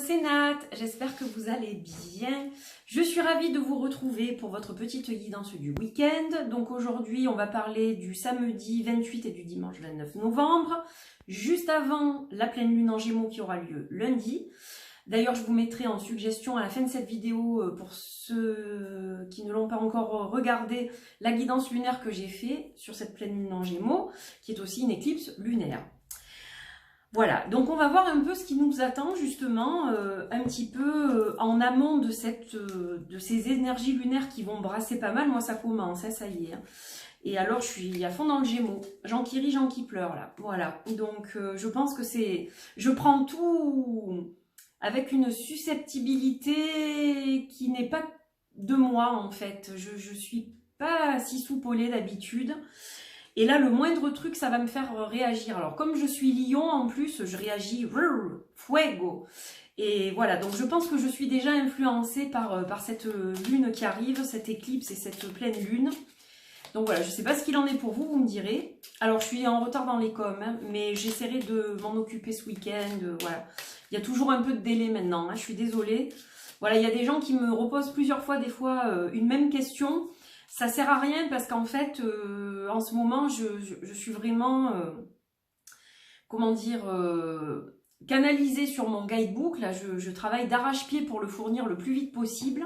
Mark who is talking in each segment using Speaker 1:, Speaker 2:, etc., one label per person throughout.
Speaker 1: c'est Nat, j'espère que vous allez bien. Je suis ravie de vous retrouver pour votre petite guidance du week-end. Donc aujourd'hui, on va parler du samedi 28 et du dimanche 29 novembre, juste avant la pleine lune en Gémeaux qui aura lieu lundi. D'ailleurs, je vous mettrai en suggestion à la fin de cette vidéo, pour ceux qui ne l'ont pas encore regardé, la guidance lunaire que j'ai fait sur cette pleine lune en Gémeaux, qui est aussi une éclipse lunaire. Voilà, donc on va voir un peu ce qui nous attend justement, un petit peu en amont de ces énergies lunaires qui vont brasser pas mal. Moi ça commence, hein, ça y est. Hein. Et alors je suis à fond dans le Gémeaux, Jean qui rit, Jean qui pleure là, voilà. Donc je pense que je prends tout avec une susceptibilité qui n'est pas de moi en fait. Je suis pas si soupolée d'habitude. Et là, le moindre truc, ça va me faire réagir. Alors, comme je suis lion, en plus, je réagis fuego. Et voilà, donc je pense que je suis déjà influencée par cette lune qui arrive, cette éclipse et cette pleine lune. Donc voilà, je ne sais pas ce qu'il en est pour vous, vous me direz. Alors, je suis en retard dans les coms, hein, mais j'essaierai de m'en occuper ce week-end. Voilà, il y a toujours un peu de délai maintenant, hein, je suis désolée. Voilà, il y a des gens qui me reposent plusieurs fois, des fois, une même question. Ça sert à rien parce qu'en fait, en ce moment, je suis vraiment, comment dire, canalisée sur mon guidebook. Là, je travaille d'arrache-pied pour le fournir le plus vite possible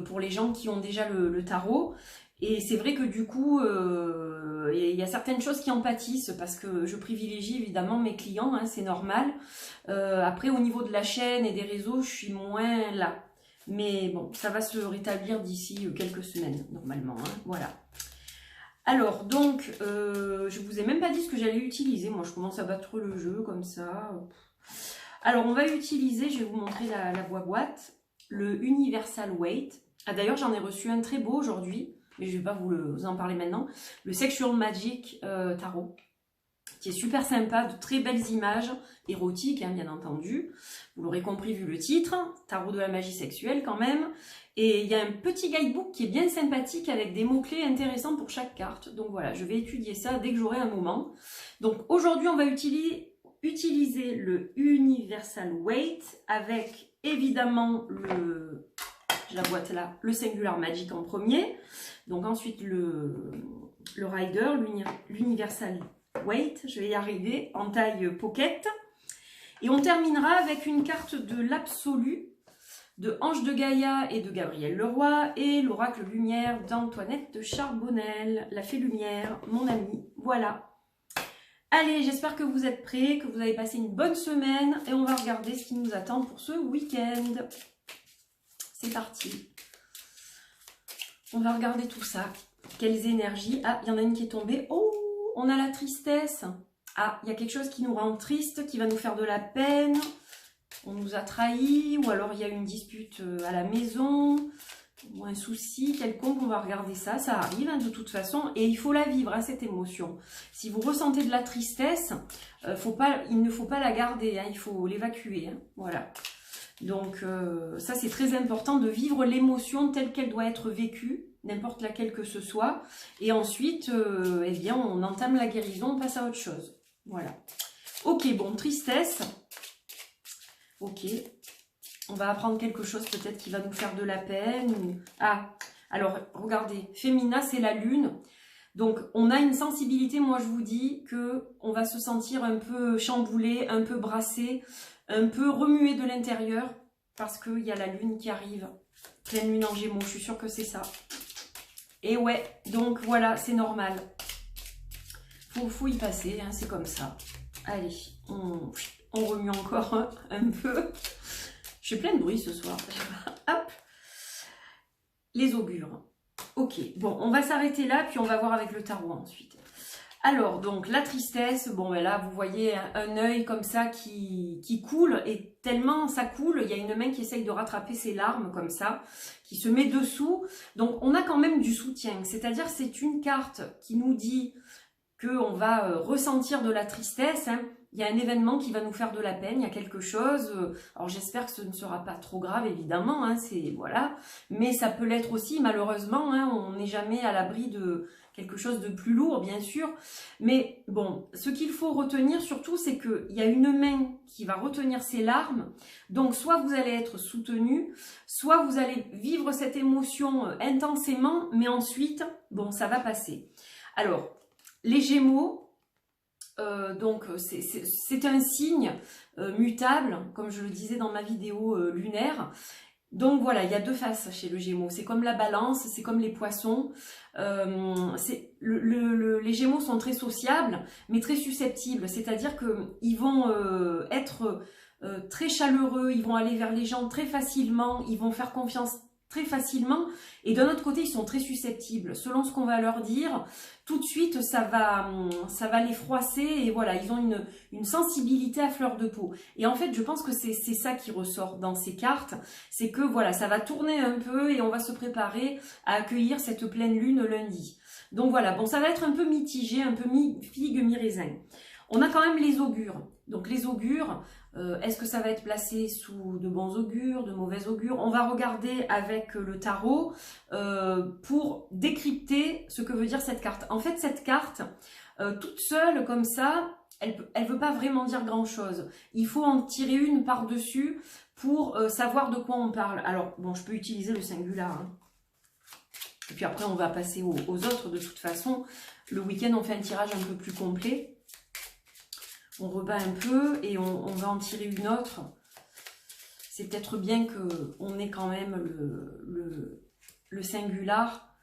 Speaker 1: pour les gens qui ont déjà le tarot. Et c'est vrai que du coup, il y a certaines choses qui en pâtissent parce que je privilégie évidemment mes clients, hein, c'est normal. Après, au niveau de la chaîne et des réseaux, je suis moins là. Mais bon, ça va se rétablir d'ici quelques semaines, normalement. Hein, voilà. Alors, donc, je vous ai même pas dit ce que j'allais utiliser. Moi, je commence à battre le jeu comme ça. Alors, on va utiliser, je vais vous montrer la boîte, le Universal Weight. Ah, d'ailleurs, j'en ai reçu un très beau aujourd'hui, mais je vais pas vous en parler maintenant. Le Sexual Magic Tarot, qui est super sympa, de très belles images, érotiques, hein, bien entendu. Vous l'aurez compris vu le titre, tarot de la magie sexuelle quand même. Et il y a un petit guidebook qui est bien sympathique avec des mots-clés intéressants pour chaque carte. Donc voilà, je vais étudier ça dès que j'aurai un moment. Donc aujourd'hui, on va utiliser le Universal Weight avec évidemment la boîte là, le Singular Magic en premier. Donc ensuite le Rider, l'Universal Weight, je vais y arriver, en taille pocket. Et on terminera avec une carte de l'absolu de Ange de Gaïa et de Gabriel Leroy et l'oracle lumière d'Antoinette de Charbonnel, la fée lumière, mon amie. Voilà. Allez, j'espère que vous êtes prêts, que vous avez passé une bonne semaine et on va regarder ce qui nous attend pour ce week-end. C'est parti. On va regarder tout ça. Quelles énergies. Ah, il y en a une qui est tombée. Oh, on a la tristesse. Ah, il y a quelque chose qui nous rend triste, qui va nous faire de la peine. On nous a trahis, ou alors il y a une dispute à la maison, ou un souci quelconque. On va regarder ça, ça arrive hein, de toute façon. Et il faut la vivre, hein, cette émotion. Si vous ressentez de la tristesse, il ne faut pas la garder, hein, il faut l'évacuer. Hein, voilà. Donc ça c'est très important de vivre l'émotion telle qu'elle doit être vécue, n'importe laquelle que ce soit. Et ensuite, eh bien, on entame la guérison, on passe à autre chose. Voilà. Ok, bon, tristesse. Ok. On va apprendre quelque chose peut-être qui va nous faire de la peine. Ou... Ah, alors, regardez, Femina, c'est la lune. Donc, on a une sensibilité, moi je vous dis, qu'on va se sentir un peu chamboulé, un peu brassé, un peu remué de l'intérieur, parce qu'il y a la lune qui arrive. Pleine lune en Gémeaux, je suis sûre que c'est ça. Et ouais, donc voilà, c'est normal. Faut y passer, hein, c'est comme ça. Allez, on remue encore un peu. Je fais plein de bruit ce soir. Hop. Les augures. Ok, bon, on va s'arrêter là, puis on va voir avec le tarot ensuite. Alors, donc, la tristesse, bon, ben là, vous voyez un œil comme ça qui coule, et tellement ça coule, il y a une main qui essaye de rattraper ses larmes, comme ça, qui se met dessous. Donc, on a quand même du soutien, c'est-à-dire c'est une carte qui nous dit qu'on va ressentir de la tristesse, hein, il y a un événement qui va nous faire de la peine, il y a quelque chose, alors j'espère que ce ne sera pas trop grave évidemment, hein, voilà, mais ça peut l'être aussi malheureusement, hein, on n'est jamais à l'abri de quelque chose de plus lourd bien sûr, mais bon, ce qu'il faut retenir surtout c'est qu'il y a une main qui va retenir ces larmes, donc soit vous allez être soutenu, soit vous allez vivre cette émotion intensément, mais ensuite, bon, ça va passer. Alors, les Gémeaux, donc c'est un signe mutable, comme je le disais dans ma vidéo lunaire. Donc voilà, il y a deux faces chez le Gémeaux. C'est comme la Balance, c'est comme les Poissons. Les Gémeaux sont très sociables, mais très susceptibles. C'est-à-dire qu'ils vont être très chaleureux, ils vont aller vers les gens très facilement, ils vont faire confiance très facilement, et d'un autre côté ils sont très susceptibles, selon ce qu'on va leur dire, tout de suite ça va les froisser, et voilà, ils ont une sensibilité à fleur de peau, et en fait je pense que c'est ça qui ressort dans ces cartes, c'est que voilà, ça va tourner un peu, et on va se préparer à accueillir cette pleine lune lundi. Donc voilà, bon, ça va être un peu mitigé, un peu mi-figue, mi-raisin. On a quand même les augures, donc les augures, est-ce que ça va être placé sous de bons augures, de mauvais augures? On va regarder avec le tarot pour décrypter ce que veut dire cette carte. En fait, cette carte, toute seule comme ça, elle veut pas vraiment dire grand-chose. Il faut en tirer une par-dessus pour savoir de quoi on parle. Alors, bon, je peux utiliser le singular, hein. Et puis après, on va passer aux autres de toute façon. Le week-end, on fait un tirage un peu plus complet. On rebat un peu et on va en tirer une autre. C'est peut-être bien qu'on ait quand même le singular.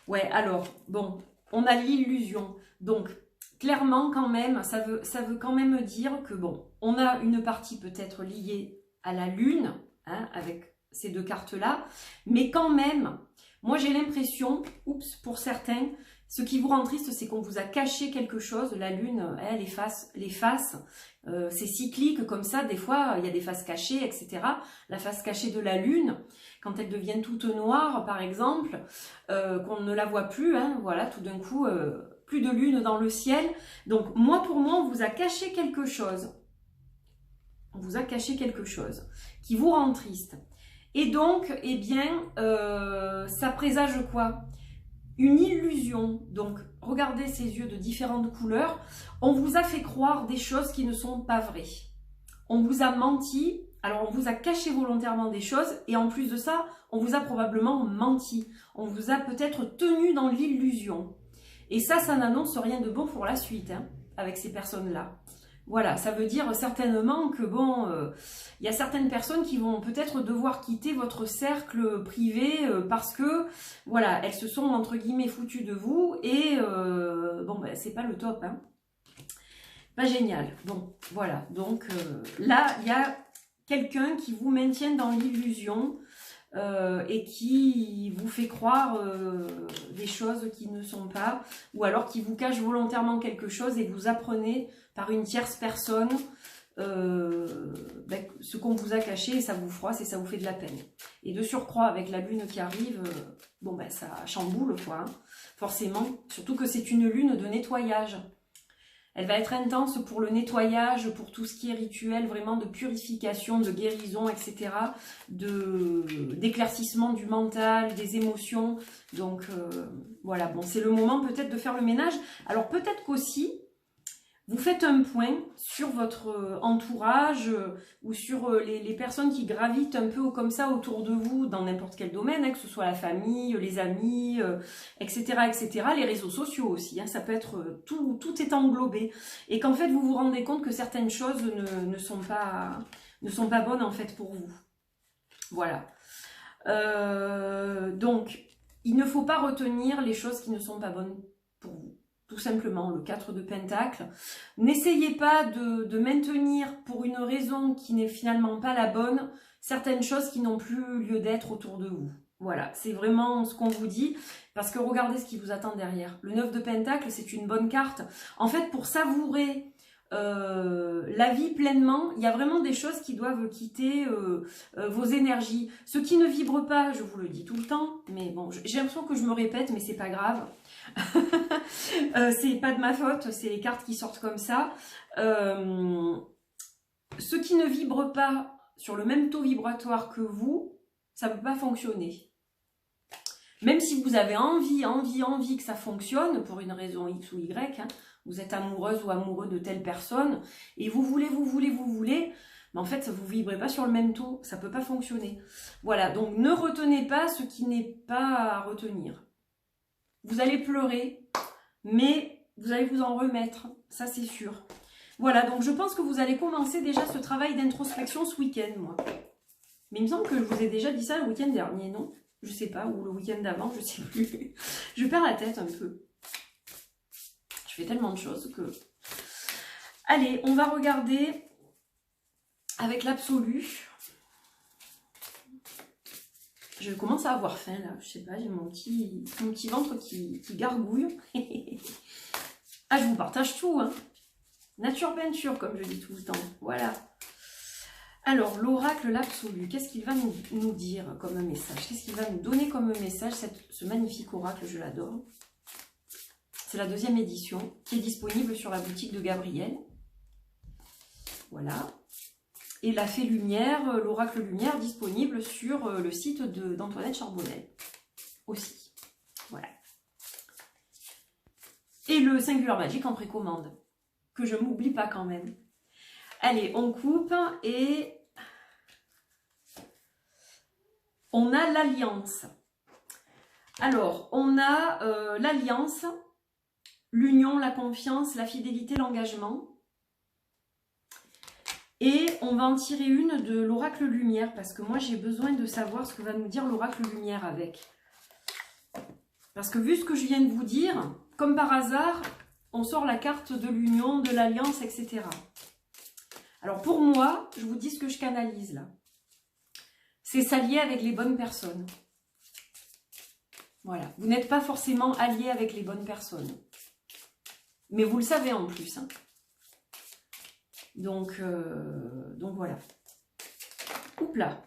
Speaker 1: Ouais, alors, bon, on a l'illusion. Donc, clairement, quand même, ça veut quand même dire que, bon, on a une partie peut-être liée à la lune, hein, avec ces deux cartes-là, mais quand même, moi j'ai l'impression, oups, pour certains, ce qui vous rend triste, c'est qu'on vous a caché quelque chose. La lune, elle, les faces, c'est cyclique comme ça. Des fois, il y a des faces cachées, etc. La face cachée de la lune, quand elle devient toute noire, par exemple, qu'on ne la voit plus, hein, voilà, tout d'un coup, plus de lune dans le ciel. Donc, pour moi, on vous a caché quelque chose. On vous a caché quelque chose qui vous rend triste. Et donc, eh bien, ça présage quoi ? Une illusion. Donc, regardez ces yeux de différentes couleurs. On vous a fait croire des choses qui ne sont pas vraies. On vous a menti. Alors, on vous a caché volontairement des choses. Et en plus de ça, on vous a probablement menti. On vous a peut-être tenu dans l'illusion. Et ça n'annonce rien de bon pour la suite, hein, avec ces personnes-là. Voilà, ça veut dire certainement que bon, y a certaines personnes qui vont peut-être devoir quitter votre cercle privé parce que, voilà, elles se sont entre guillemets foutues de vous et bon, ben, c'est pas le top, hein. Pas génial. Bon, voilà, donc là, il y a quelqu'un qui vous maintient dans l'illusion et qui vous fait croire des choses qui ne sont pas, ou alors qui vous cache volontairement quelque chose et vous apprenez par une tierce personne ce qu'on vous a caché et ça vous froisse et ça vous fait de la peine. Et de surcroît, avec la lune qui arrive, bon ben ça chamboule quoi, hein, forcément, surtout que c'est une lune de nettoyage. Elle va être intense pour le nettoyage, pour tout ce qui est rituel, vraiment de purification, de guérison, etc. D'éclaircissement du mental, des émotions. Donc voilà, bon, c'est le moment peut-être de faire le ménage. Alors peut-être qu'aussi, vous faites un point sur votre entourage ou sur les personnes qui gravitent un peu comme ça autour de vous dans n'importe quel domaine, hein, que ce soit la famille, les amis, etc., etc. Les réseaux sociaux aussi, hein, ça peut être tout est englobé. Et qu'en fait, vous vous rendez compte que certaines choses ne sont pas bonnes en fait pour vous. Voilà. Donc, il ne faut pas retenir les choses qui ne sont pas bonnes pour vous. Tout simplement, le 4 de Pentacle. N'essayez pas de maintenir pour une raison qui n'est finalement pas la bonne, certaines choses qui n'ont plus lieu d'être autour de vous. Voilà, c'est vraiment ce qu'on vous dit, parce que regardez ce qui vous attend derrière. Le 9 de Pentacle, c'est une bonne carte. En fait, pour savourer la vie pleinement. Il y a vraiment des choses qui doivent quitter vos énergies. Ce qui ne vibre pas, je vous le dis tout le temps, mais bon, j'ai l'impression que je me répète, mais c'est pas grave. C'est pas de ma faute, c'est les cartes qui sortent comme ça. Ce qui ne vibre pas sur le même taux vibratoire que vous, ça ne peut pas fonctionner. Même si vous avez envie que ça fonctionne, pour une raison X ou Y, hein, vous êtes amoureuse ou amoureux de telle personne, et vous voulez, mais en fait, vous ne vibrez pas sur le même taux, ça ne peut pas fonctionner. Voilà, donc ne retenez pas ce qui n'est pas à retenir. Vous allez pleurer, mais vous allez vous en remettre, ça c'est sûr. Voilà, donc je pense que vous allez commencer déjà ce travail d'introspection ce week-end, moi. Mais il me semble que je vous ai déjà dit ça le week-end dernier, non? Je sais pas, ou le week-end d'avant, je sais plus. Je perds la tête un peu. Je fais tellement de choses que... Allez, on va regarder avec l'absolu. Je commence à avoir faim là, je sais pas, j'ai mon petit ventre qui gargouille. Ah, je vous partage tout, hein. Nature peinture, comme je dis tout le temps. Voilà. Alors, l'oracle, l'absolu, qu'est-ce qu'il va nous dire comme message? Qu'est-ce qu'il va nous donner comme message, ce magnifique oracle, je l'adore. C'est la 2e édition, qui est disponible sur la boutique de Gabriel. Voilà. Et la fée lumière, l'oracle lumière, disponible sur le site d'Antoinette Charbonnel. Aussi. Voilà. Et le Singular Magic en précommande. Que je m'oublie pas quand même. Allez, on coupe et on a l'alliance. Alors, on a l'alliance, l'union, la confiance, la fidélité, l'engagement. Et on va en tirer une de l'oracle lumière, parce que moi j'ai besoin de savoir ce que va nous dire l'oracle lumière avec. Parce que vu ce que je viens de vous dire, comme par hasard, on sort la carte de l'union, de l'alliance, etc. Alors pour moi, je vous dis ce que je canalise là. C'est s'allier avec les bonnes personnes. Voilà. Vous n'êtes pas forcément allié avec les bonnes personnes. Mais vous le savez en plus. Hein. Donc voilà. Oups là.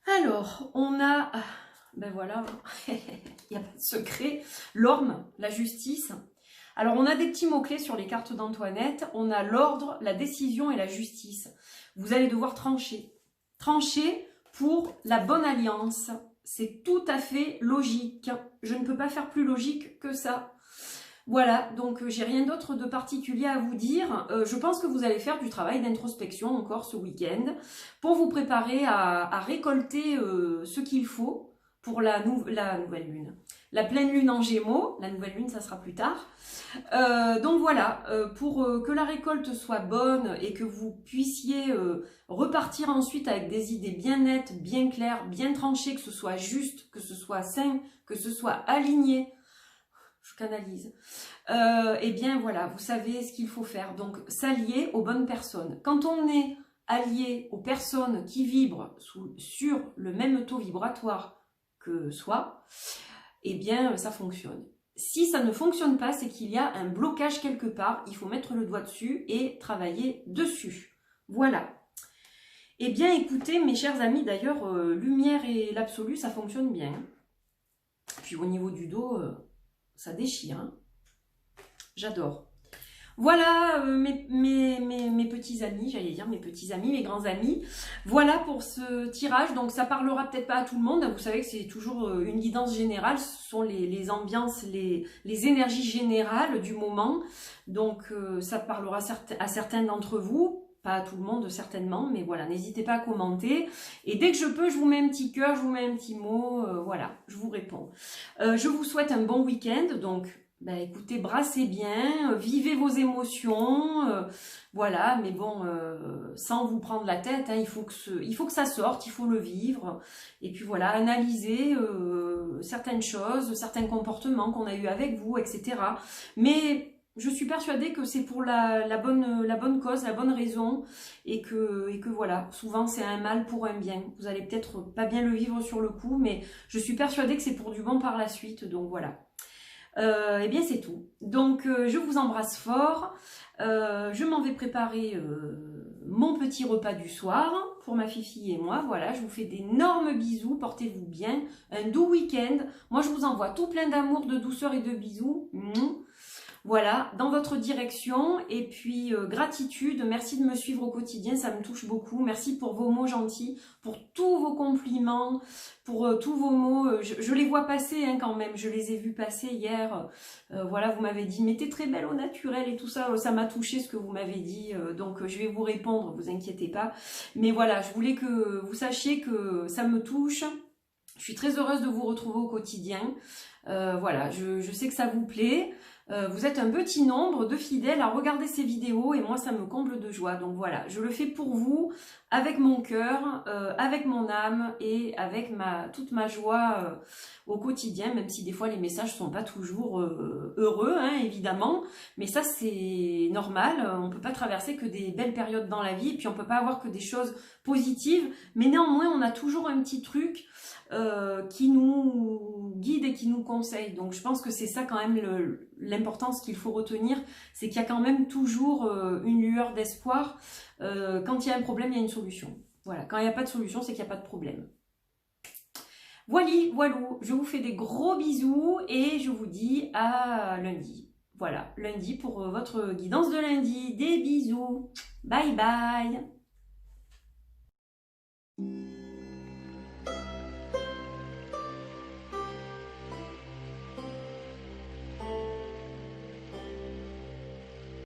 Speaker 1: Alors, on a... Ben voilà, il n'y a pas de secret. L'orme, la justice. Alors, on a des petits mots-clés sur les cartes d'Antoinette. On a l'ordre, la décision et la justice. Vous allez devoir trancher. Trancher pour la bonne alliance. C'est tout à fait logique. Je ne peux pas faire plus logique que ça. Voilà, donc j'ai rien d'autre de particulier à vous dire. Je pense que vous allez faire du travail d'introspection encore ce week-end pour vous préparer à récolter ce qu'il faut pour la nouvelle lune. La pleine lune en Gémeaux, la nouvelle lune ça sera plus tard. Donc voilà, pour que la récolte soit bonne et que vous puissiez repartir ensuite avec des idées bien nettes, bien claires, bien tranchées, que ce soit juste, que ce soit sain, que ce soit aligné. Je canalise. Eh bien voilà, vous savez ce qu'il faut faire. Donc s'allier aux bonnes personnes. Quand on est allié aux personnes qui vibrent sur le même taux vibratoire que soi, eh bien ça fonctionne. Si ça ne fonctionne pas, c'est qu'il y a un blocage quelque part. Il faut mettre le doigt dessus et travailler dessus. Voilà. Eh bien écoutez mes chers amis, d'ailleurs lumière et l'absolu ça fonctionne bien. Puis au niveau du dos... ça déchire, hein. J'adore. Voilà mes petits amis, j'allais dire mes petits amis, mes grands amis. Voilà pour ce tirage. Donc ça parlera peut-être pas à tout le monde. Vous savez que c'est toujours une guidance générale. Ce sont les ambiances, les énergies générales du moment. Donc ça parlera à certains d'entre vous. Pas à tout le monde certainement, mais voilà, n'hésitez pas à commenter. Et dès que je peux, je vous mets un petit cœur, je vous mets un petit mot, voilà, je vous réponds. Je vous souhaite un bon week-end, donc bah, écoutez, brassez bien, vivez vos émotions, voilà, mais bon, sans vous prendre la tête, hein, il faut que ça sorte, il faut le vivre. Et puis voilà, analysez certaines choses, certains comportements qu'on a eu avec vous, etc. Mais... je suis persuadée que c'est pour la bonne cause, la bonne raison, et que voilà, souvent c'est un mal pour un bien. Vous allez peut-être pas bien le vivre sur le coup, mais je suis persuadée que c'est pour du bon par la suite, donc voilà. Eh bien c'est tout. Donc je vous embrasse fort. Je m'en vais préparer mon petit repas du soir pour ma fifi et moi. Voilà, je vous fais d'énormes bisous, portez-vous bien, un doux week-end. Moi je vous envoie tout plein d'amour, de douceur et de bisous. Voilà, dans votre direction. Et puis gratitude, merci de me suivre au quotidien, ça me touche beaucoup. Merci pour vos mots gentils, pour tous vos compliments, pour tous vos mots. Je les vois passer hein, quand même, je les ai vus passer hier. Voilà, vous m'avez dit, mais t'es très belle au naturel et tout ça. Ça m'a touché ce que vous m'avez dit. Donc je vais vous répondre, vous inquiétez pas. Mais voilà, je voulais que vous sachiez que ça me touche. Je suis très heureuse de vous retrouver au quotidien. Voilà, je sais que ça vous plaît. Vous êtes un petit nombre de fidèles à regarder ces vidéos et moi ça me comble de joie. Donc voilà, je le fais pour vous, avec mon cœur, avec mon âme et avec toute ma joie au quotidien, même si des fois les messages sont pas toujours heureux, hein, évidemment. Mais ça c'est normal, on peut pas traverser que des belles périodes dans la vie et puis on peut pas avoir que des choses positives. Mais néanmoins on a toujours un petit truc qui nous guide et qui nous conseille. Donc je pense que c'est ça quand même l'importance qu'il faut retenir, c'est qu'il y a quand même toujours une lueur d'espoir. Quand il y a un problème, il y a une solution. Voilà, quand il n'y a pas de solution, c'est qu'il n'y a pas de problème. Voilà, je vous fais des gros bisous et je vous dis à lundi. Voilà, lundi pour votre guidance de lundi. Des bisous. Bye bye.